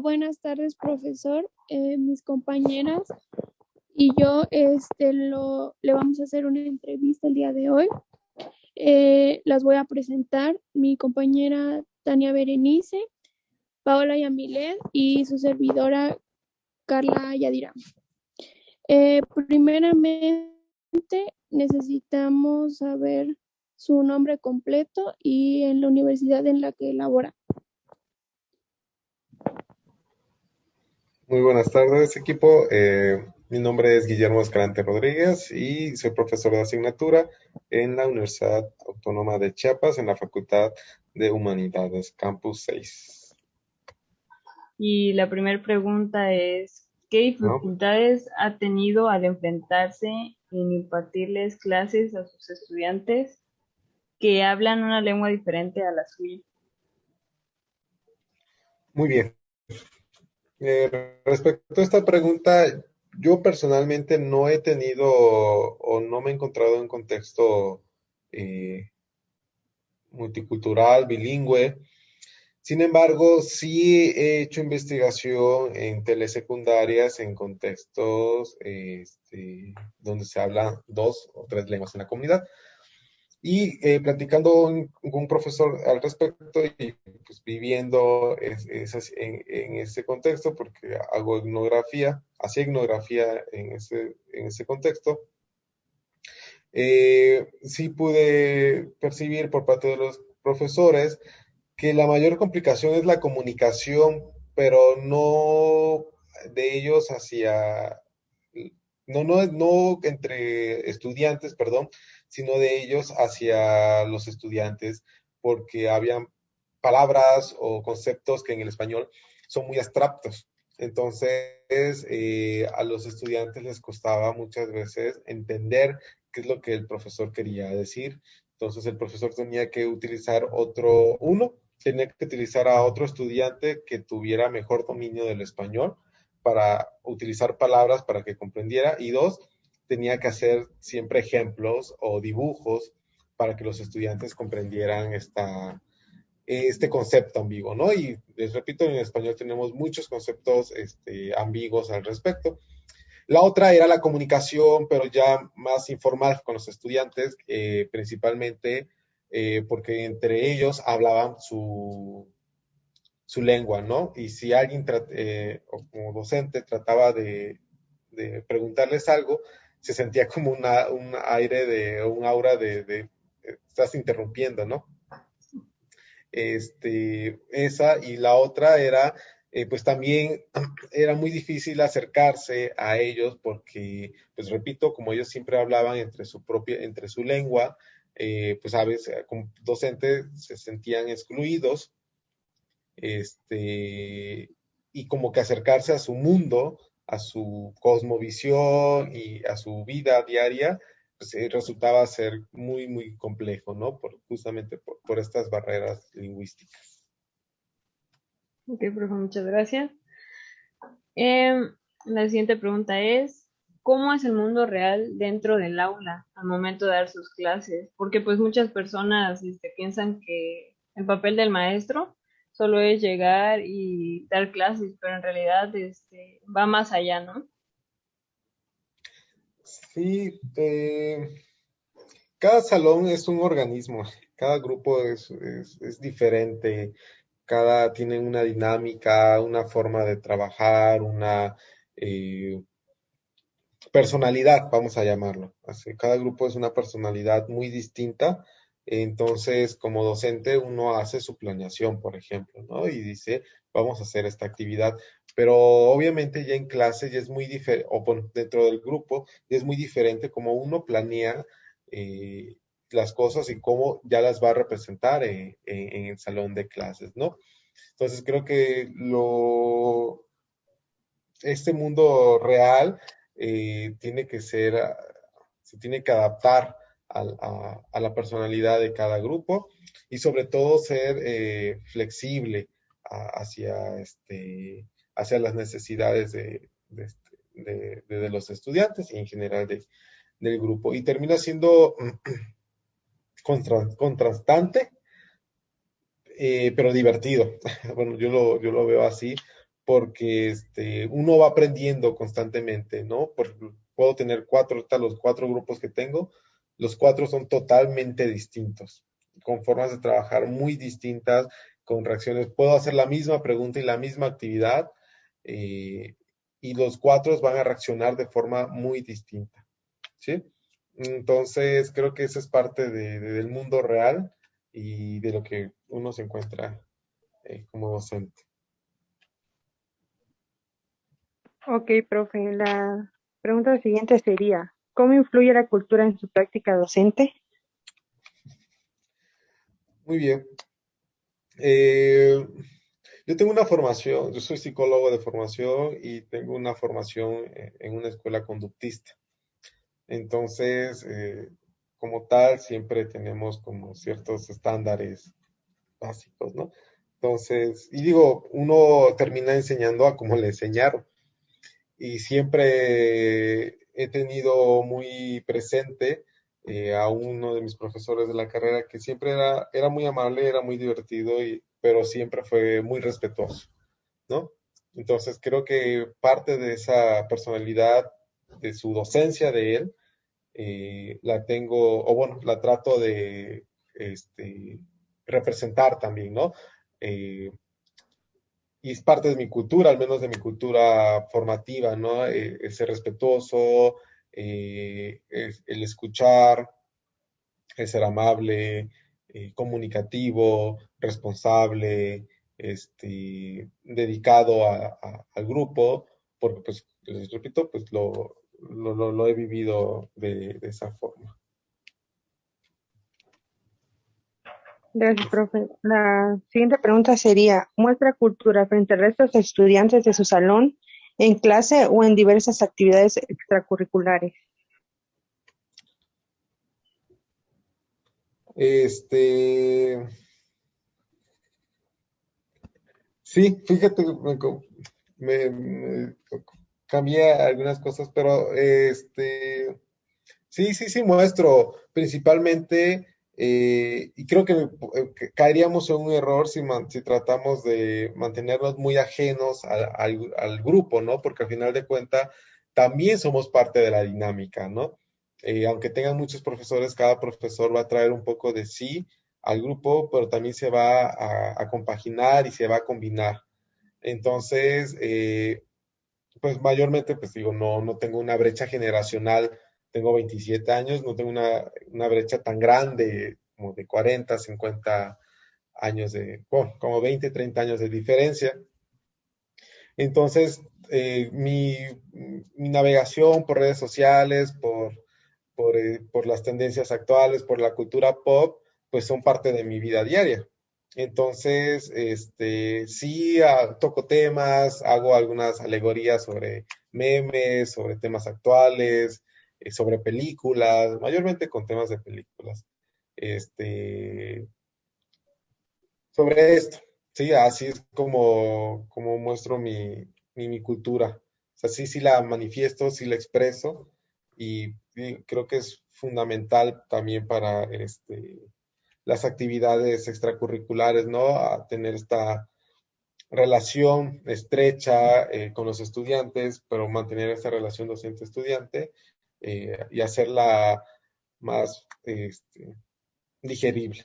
Buenas tardes, profesor. Mis compañeras y yo le vamos a hacer una entrevista el día de hoy. Las voy a presentar mi compañera Tania Berenice, Paola Yamilet y su servidora Carla Yadira. Primeramente, necesitamos saber su nombre completo y en la universidad en la que labora. Muy buenas tardes, equipo. Mi nombre es Guillermo Escalante Rodríguez y soy profesor de asignatura en la Universidad Autónoma de Chiapas, en la Facultad de Humanidades, Campus 6. Y la primera pregunta es, ¿qué ¿No? dificultades ha tenido al enfrentarse en impartirles clases a sus estudiantes que hablan una lengua diferente a la suya? Muy bien. Respecto a esta pregunta, yo personalmente no he tenido o no me he encontrado en contexto eh, multicultural, bilingüe. Sin embargo, sí he hecho investigación en telesecundarias en contextos donde se hablan dos o tres lenguas en la comunidad. Y platicando con un profesor al respecto y pues, viviendo en ese contexto, porque hago etnografía, hacía etnografía en ese contexto, sí pude percibir por parte de los profesores que la mayor complicación es la comunicación, pero no de ellos hacia, no entre estudiantes, perdón, sino de ellos hacia los estudiantes, porque habían palabras o conceptos que en el español son muy abstractos. Entonces, a los estudiantes les costaba muchas veces entender qué es lo que el profesor quería decir. Entonces, el profesor tenía que utilizar tenía que utilizar a otro estudiante que tuviera mejor dominio del español para utilizar palabras para que comprendiera. Y dos, tenía que hacer siempre ejemplos o dibujos para que los estudiantes comprendieran este concepto ambiguo, ¿no? Y les repito, en español tenemos muchos conceptos ambiguos al respecto. La otra era la comunicación, pero ya más informal con los estudiantes, principalmente porque entre ellos hablaban su lengua, ¿no? Y si alguien como docente trataba de preguntarles algo, se sentía como un aire un aura de estás interrumpiendo, ¿no? Esa y la otra era, pues también era muy difícil acercarse a ellos porque, pues repito, como ellos siempre hablaban entre su lengua, pues a veces como docentes se sentían excluidos, y como que acercarse a su mundo, a su cosmovisión y a su vida diaria, pues resultaba ser muy, muy complejo, ¿no? Justamente por estas barreras lingüísticas. Ok, profe, muchas gracias. La siguiente pregunta es, ¿cómo es el mundo real dentro del aula al momento de dar sus clases? Porque pues muchas personas piensan que el papel del maestro solo es llegar y dar clases, pero en realidad va más allá, ¿no? Sí, cada salón es un organismo, cada grupo es diferente, cada tiene una dinámica, una forma de trabajar, una eh, personalidad, vamos a llamarlo. Así, cada grupo es una personalidad muy distinta. Entonces, como docente, uno hace su planeación, por ejemplo, ¿no? Y dice, vamos a hacer esta actividad. Pero obviamente ya en clase ya es muy diferente, o bueno, dentro del grupo, ya es muy diferente como uno planea las cosas y cómo ya las va a representar en el salón de clases, ¿no? Entonces creo que este mundo real tiene que ser, se tiene que adaptar a la personalidad de cada grupo y sobre todo ser flexible hacia, hacia las necesidades de los estudiantes y en general del grupo. Y termina siendo contrastante, pero divertido. Bueno, yo lo veo así porque uno va aprendiendo constantemente, ¿no? Puedo tener ahorita los 4 grupos que tengo, los 4 son totalmente distintos, con formas de trabajar muy distintas, con reacciones. Puedo hacer la misma pregunta y la misma actividad, eh, y los 4 van a reaccionar de forma muy distinta, ¿sí? Entonces, creo que eso es parte del mundo real y de lo que uno se encuentra como docente. Ok, profe, la pregunta siguiente sería, ¿cómo influye la cultura en su práctica docente? Muy bien. Eh, yo tengo una formación, yo soy psicólogo de formación y tengo una formación en una escuela conductista. Entonces, como tal, siempre tenemos como ciertos estándares básicos, ¿no? Entonces, y digo, uno termina enseñando a como le enseñaron. Y siempre he tenido muy presente a uno de mis profesores de la carrera que siempre era muy amable, era muy divertido, pero siempre fue muy respetuoso, ¿no? Entonces creo que parte de esa personalidad, de su docencia de él, la tengo, o bueno, la trato de representar también, ¿no? Eh, y es parte de mi cultura, al menos de mi cultura formativa, ¿no? El ser respetuoso, el escuchar, el ser amable, comunicativo, responsable, dedicado al grupo, porque pues, les repito, pues lo he vivido de esa forma. Gracias, profe. La siguiente pregunta sería, ¿muestra cultura frente al resto de estudiantes de su salón, en clase o en diversas actividades extracurriculares? Sí, fíjate, me cambié algunas cosas, pero sí, muestro principalmente, y creo que caeríamos en un error si tratamos de mantenernos muy ajenos al grupo, ¿no? Porque al final de cuentas también somos parte de la dinámica, ¿no? Aunque tengan muchos profesores, cada profesor va a traer un poco de sí al grupo, pero también se va a compaginar y se va a combinar. Entonces, pues mayormente, pues digo, no tengo una brecha generacional, tengo 27 años, no tengo una brecha tan grande como de 40, 50 años bueno, como 20, 30 años de diferencia. Entonces, mi navegación por redes sociales, por las tendencias actuales, por la cultura pop, pues son parte de mi vida diaria. Entonces, sí, toco temas, hago algunas alegorías sobre memes, sobre temas actuales, sobre películas, mayormente con temas de películas. Este, sobre esto, sí, así es como muestro mi cultura. O sea, sí la manifiesto, sí la expreso y creo que es fundamental también para las actividades extracurriculares, ¿no? A tener esta relación estrecha con los estudiantes, pero mantener esta relación docente-estudiante y hacerla más digerible.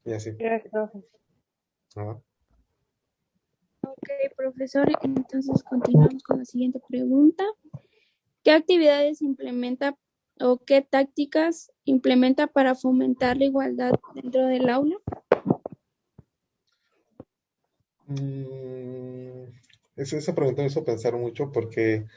Y así. Gracias, profe. ¿No? Ok, profesor, entonces continuamos con la siguiente pregunta. ¿Qué actividades implementa o qué tácticas implementa para fomentar la igualdad dentro del aula? Esa pregunta me hizo pensar mucho porque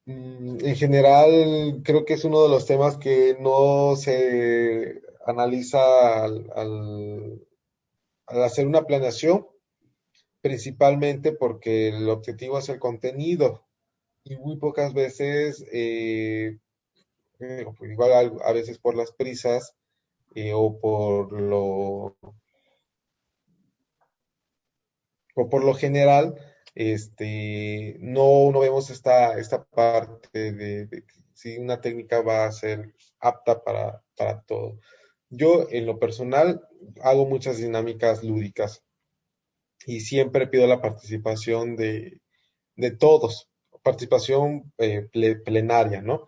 en general creo que es uno de los temas que no se analiza al hacer una planeación, principalmente porque el objetivo es el contenido y muy pocas veces, pues igual a veces por las prisas o por lo general, no vemos esta parte de si una técnica va a ser apta para todo. Yo, en lo personal, hago muchas dinámicas lúdicas y siempre pido la participación de todos, participación plenaria, ¿no?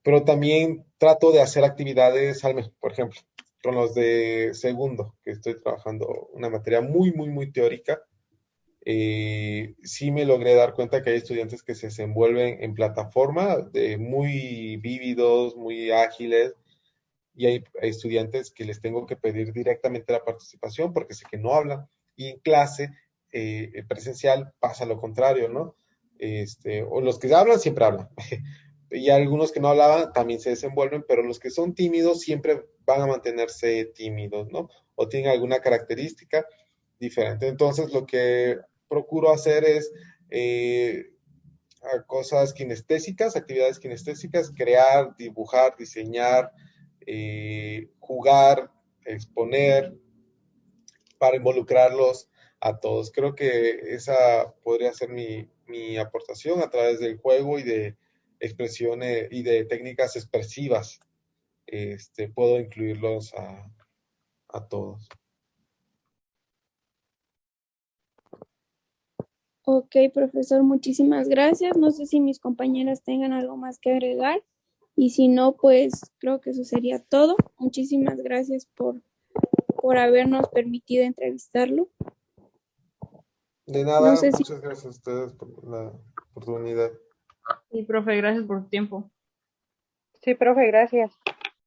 Pero también trato de hacer actividades al mes, por ejemplo, con los de segundo, que estoy trabajando una materia muy, muy, muy teórica. Sí me logré dar cuenta que hay estudiantes que se desenvuelven en plataforma muy vívidos, muy ágiles, y hay estudiantes que les tengo que pedir directamente la participación porque sé que no hablan. Y en clase presencial pasa lo contrario, ¿no? O los que hablan siempre hablan. Y algunos que no hablaban también se desenvuelven, pero los que son tímidos siempre van a mantenerse tímidos, ¿no? O tienen alguna característica diferente. Entonces, lo que procuro hacer es cosas kinestésicas, actividades kinestésicas, crear, dibujar, diseñar, jugar, exponer, para involucrarlos a todos. Creo que esa podría ser mi aportación a través del juego y de expresiones y de técnicas expresivas. Puedo incluirlos a todos. Ok, profesor, muchísimas gracias. No sé si mis compañeras tengan algo más que agregar y si no, pues creo que eso sería todo. Muchísimas gracias por habernos permitido entrevistarlo. De No nada, sé si muchas gracias a ustedes por la oportunidad. Y profe, gracias por tu tiempo. Sí, profe, gracias.